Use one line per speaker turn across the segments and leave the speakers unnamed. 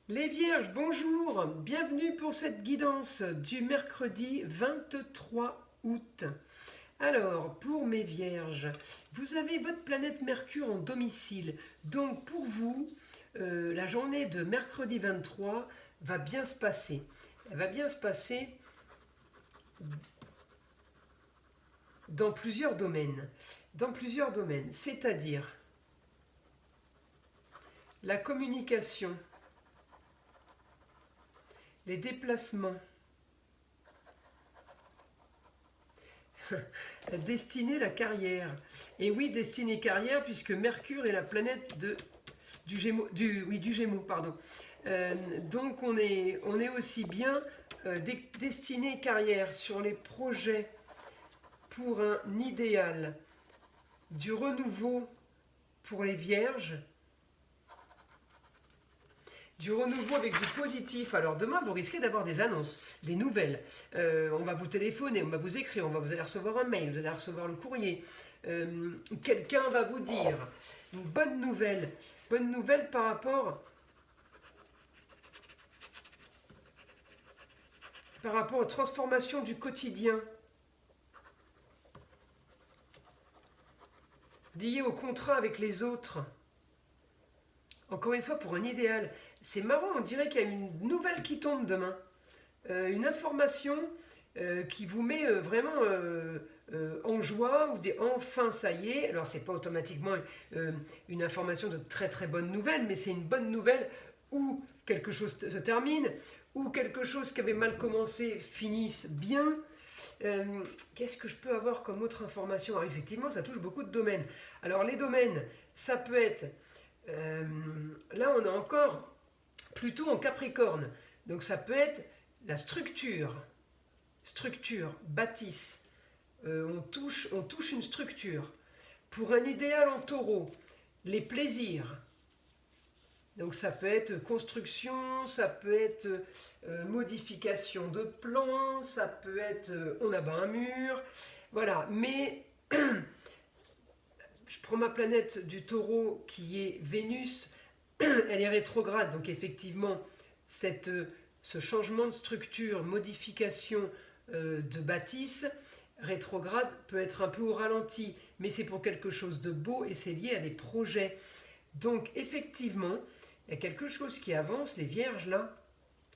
Les Vierges, bonjour, bienvenue pour cette guidance du mercredi 23 août. Alors, pour mes Vierges, vous avez votre planète Mercure en domicile. Donc, pour vous, la journée de mercredi 23 va bien se passer. Elle va bien se passer dans plusieurs domaines. Dans plusieurs domaines, c'est-à-dire la communication, les déplacements, la destinée, la carrière. Et oui, destinée carrière, puisque Mercure est la planète du Gémeaux, pardon. Donc on est aussi bien destinée carrière sur les projets pour un idéal, du renouveau pour les Vierges, du renouveau avec du positif. Alors demain, vous risquez d'avoir des annonces, des nouvelles. On va vous téléphoner, on va vous écrire, vous allez recevoir un mail, vous allez recevoir le courrier. Quelqu'un va vous dire une bonne nouvelle par rapport aux transformations du quotidien, liées au contrat avec les autres. Encore une fois, pour un idéal. C'est marrant, on dirait qu'il y a une nouvelle qui tombe demain. Une information qui vous met vraiment en joie, vous dites enfin ça y est. Alors c'est pas automatiquement une information de très très bonne nouvelle, mais c'est une bonne nouvelle où quelque chose se termine, où quelque chose qui avait mal commencé finisse bien. Qu'est-ce que je peux avoir comme autre information? Alors effectivement, ça touche beaucoup de domaines. Alors les domaines, ça peut être... là, on est encore plutôt en Capricorne. Donc ça peut être la structure, bâtisse. On touche une structure. Pour un idéal en Taureau, les plaisirs. Donc ça peut être construction, ça peut être modification de plans, ça peut être on abat un mur, voilà. Mais je prends ma planète du Taureau qui est Vénus, elle est rétrograde, donc effectivement ce changement de structure, modification de bâtisse rétrograde peut être un peu au ralenti, mais c'est pour quelque chose de beau et c'est lié à des projets. Donc effectivement, il y a quelque chose qui avance, les Vierges là,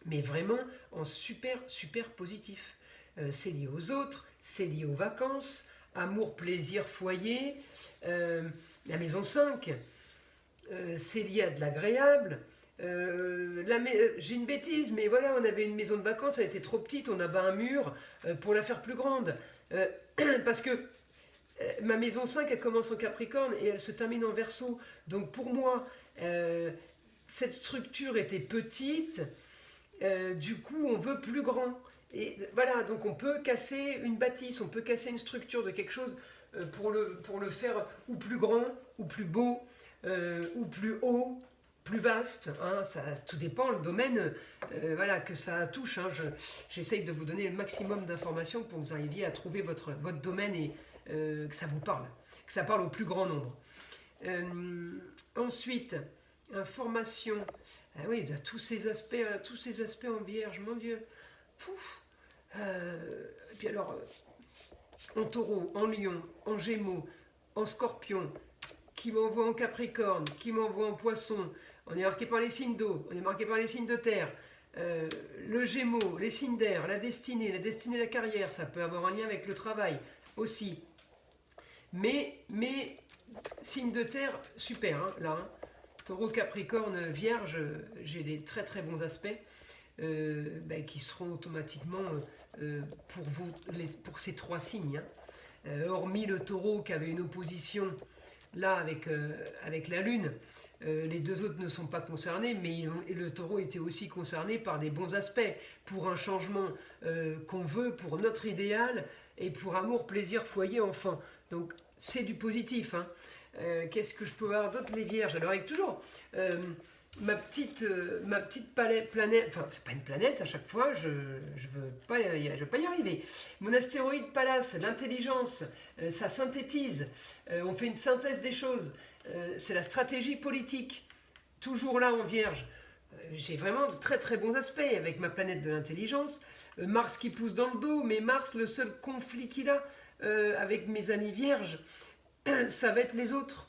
mais vraiment en super super positif. C'est lié aux autres, c'est lié aux vacances, amour, plaisir, foyer, la maison 5, c'est lié à de l'agréable. J'ai une bêtise, mais voilà, on avait une maison de vacances, elle était trop petite, on abat un mur pour la faire plus grande. Parce que ma maison 5, elle commence en Capricorne et elle se termine en Verseau. Donc pour moi, cette structure était petite, du coup on veut plus grand. Et voilà, donc on peut casser une bâtisse, on peut casser une structure de quelque chose pour le faire ou plus grand, ou plus beau, ou plus haut, plus vaste. Hein, ça, tout dépend le domaine voilà, que ça touche. Hein. J'essaye de vous donner le maximum d'informations pour que vous arriviez à trouver votre domaine et que ça vous parle, que ça parle au plus grand nombre. Ensuite, information. Ah oui, de tous ces aspects en Vierge, mon Dieu. Pouf. Et puis alors, en Taureau, en Lion, en Gémeaux, en Scorpion, qui m'envoie en Capricorne, qui m'envoie en Poisson. On est marqué par les signes d'eau, on est marqué par les signes de terre. Le Gémeaux, les signes d'air, la destinée, la carrière, ça peut avoir un lien avec le travail aussi. Mais signes de terre, super, hein, là. Hein. Taureau, Capricorne, Vierge, j'ai des très très bons aspects qui seront automatiquement pour vous, pour ces trois signes. Hein. Hormis le Taureau qui avait une opposition là avec la Lune, les deux autres ne sont pas concernés, mais le Taureau était aussi concerné par des bons aspects pour un changement qu'on veut, pour notre idéal et pour amour, plaisir, foyer, enfant. Donc c'est du positif. Hein. Qu'est-ce que je peux avoir d'autre, les Vierges? Alors avec toujours ma petite planète, enfin c'est pas une planète à chaque fois, je veux pas y arriver. Mon astéroïde Pallas, l'intelligence, ça synthétise, on fait une synthèse des choses, c'est la stratégie politique, toujours là en Vierge. j'ai vraiment de très très bons aspects avec ma planète de l'intelligence. Mars qui pousse dans le dos, mais Mars, le seul conflit qu'il a avec mes amis vierges, ça va être les autres.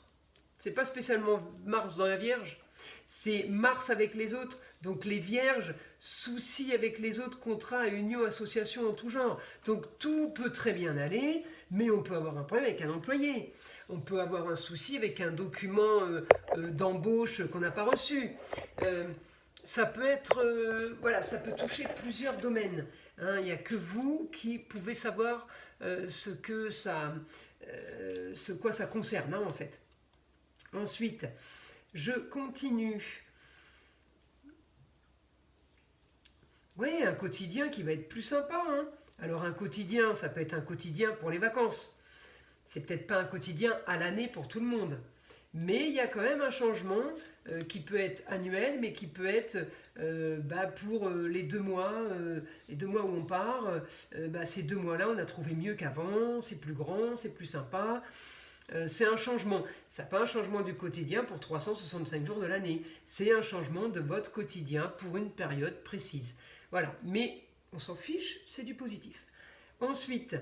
C'est pas spécialement Mars dans la Vierge, c'est Mars avec les autres. Donc les vierges, soucis avec les autres, contrats, unions, associations en tout genre. Donc tout peut très bien aller, mais on peut avoir un problème avec un employé. On peut avoir un souci avec un document d'embauche qu'on n'a pas reçu. Ça peut être, voilà, ça peut toucher plusieurs domaines. Hein. Il n'y a que vous qui pouvez savoir ce quoi ça concerne, hein, en fait. Ensuite, je continue. Oui, un quotidien qui va être plus sympa. Hein. Alors un quotidien, ça peut être un quotidien pour les vacances. C'est peut-être pas un quotidien à l'année pour tout le monde. Mais il y a quand même un changement qui peut être annuel, mais qui peut être pour les 2 mois où on part. Ces 2 mois-là, on a trouvé mieux qu'avant, c'est plus grand, c'est plus sympa. C'est un changement. Ce n'est pas un changement du quotidien pour 365 jours de l'année. C'est un changement de votre quotidien pour une période précise. Voilà. Mais on s'en fiche, c'est du positif. Ensuite,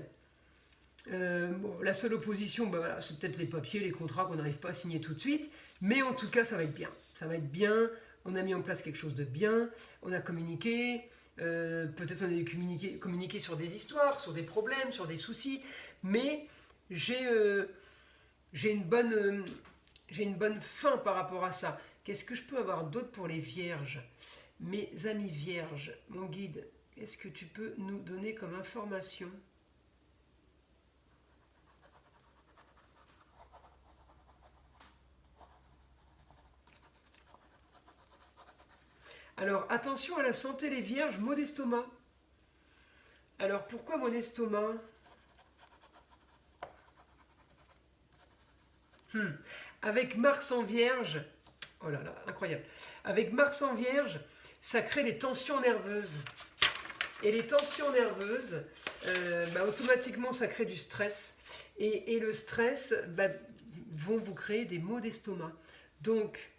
la seule opposition, voilà, c'est peut-être les papiers, les contrats qu'on n'arrive pas à signer tout de suite. Mais en tout cas, ça va être bien. Ça va être bien. On a mis en place quelque chose de bien. On a communiqué. Peut-être on a dû communiquer sur des histoires, sur des problèmes, sur des soucis. Mais j'ai une bonne fin par rapport à ça. Qu'est-ce que je peux avoir d'autre pour les vierges? Mes amis vierges, mon guide, qu'est-ce que tu peux nous donner comme information? Alors, attention à la santé les vierges, maux d'estomac. Alors, pourquoi mon estomac? Avec Mars en Vierge, oh là là, incroyable. Avec Mars en Vierge, ça crée des tensions nerveuses. Et les tensions nerveuses, automatiquement, ça crée du stress. Et le stress vont vous créer des maux d'estomac. Donc,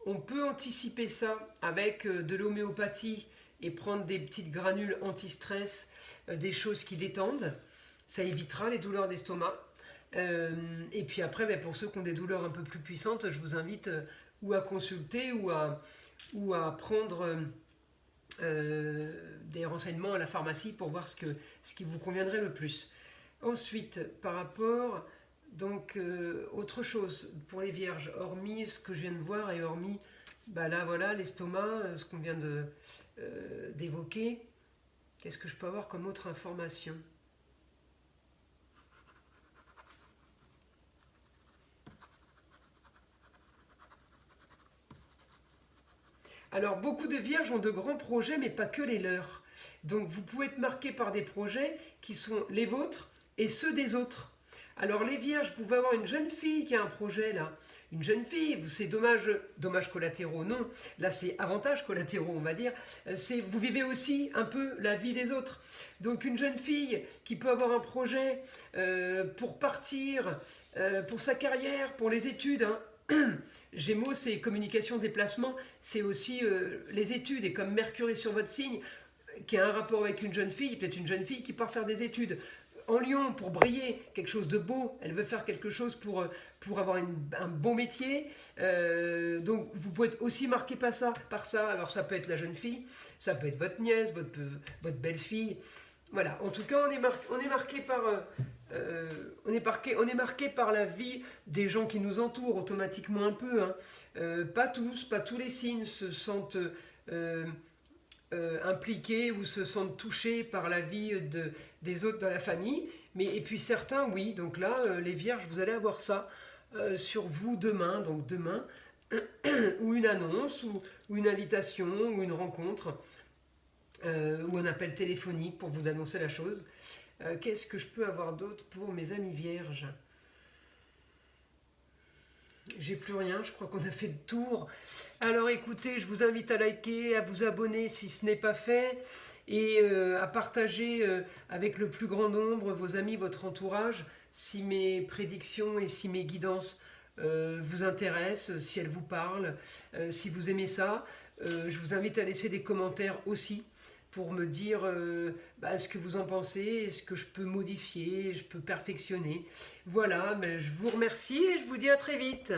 on peut anticiper ça avec de l'homéopathie et prendre des petites granules anti-stress, des choses qui détendent. Ça évitera les douleurs d'estomac. Et puis après, pour ceux qui ont des douleurs un peu plus puissantes, je vous invite ou à consulter ou à prendre des renseignements à la pharmacie pour voir ce qui vous conviendrait le plus. Ensuite, par rapport, donc, autre chose pour les vierges, hormis ce que je viens de voir et hormis, là voilà, l'estomac, ce qu'on vient d'évoquer, qu'est-ce que je peux avoir comme autre information ? Alors, beaucoup de vierges ont de grands projets, mais pas que les leurs. Donc, vous pouvez être marqué par des projets qui sont les vôtres et ceux des autres. Alors, les vierges, vous pouvez avoir une jeune fille qui a un projet, là. Une jeune fille, c'est dommages collatéraux, non. Là, c'est avantages collatéraux, on va dire. Vous vivez aussi un peu la vie des autres. Donc, une jeune fille qui peut avoir un projet pour partir, pour sa carrière, pour les études, hein. Gémeaux, c'est communication, déplacement, c'est aussi les études. Et comme Mercure est sur votre signe, qui a un rapport avec une jeune fille, peut-être une jeune fille qui part faire des études en Lyon pour briller, quelque chose de beau, elle veut faire quelque chose pour avoir un bon métier. Donc vous pouvez être aussi marqué par ça. Alors ça peut être la jeune fille, ça peut être votre nièce, votre belle-fille. Voilà, en tout cas on est marqué par la vie des gens qui nous entourent automatiquement un peu. Hein. Pas tous les signes se sentent impliqués ou se sentent touchés par la vie des autres dans la famille. Et puis certains, oui. Donc là, les vierges, vous allez avoir ça sur vous demain. Donc demain, ou une annonce, ou une invitation, ou une rencontre, ou un appel téléphonique pour vous annoncer la chose. Qu'est-ce que je peux avoir d'autre pour mes amis vierges ? J'ai plus rien, je crois qu'on a fait le tour. Alors écoutez, je vous invite à liker, à vous abonner si ce n'est pas fait, et à partager avec le plus grand nombre, vos amis, votre entourage, si mes prédictions et si mes guidances vous intéresse, si elle vous parle, si vous aimez ça. Je vous invite à laisser des commentaires aussi pour me dire ce que vous en pensez, ce que je peux modifier, je peux perfectionner. Voilà, mais je vous remercie et je vous dis à très vite.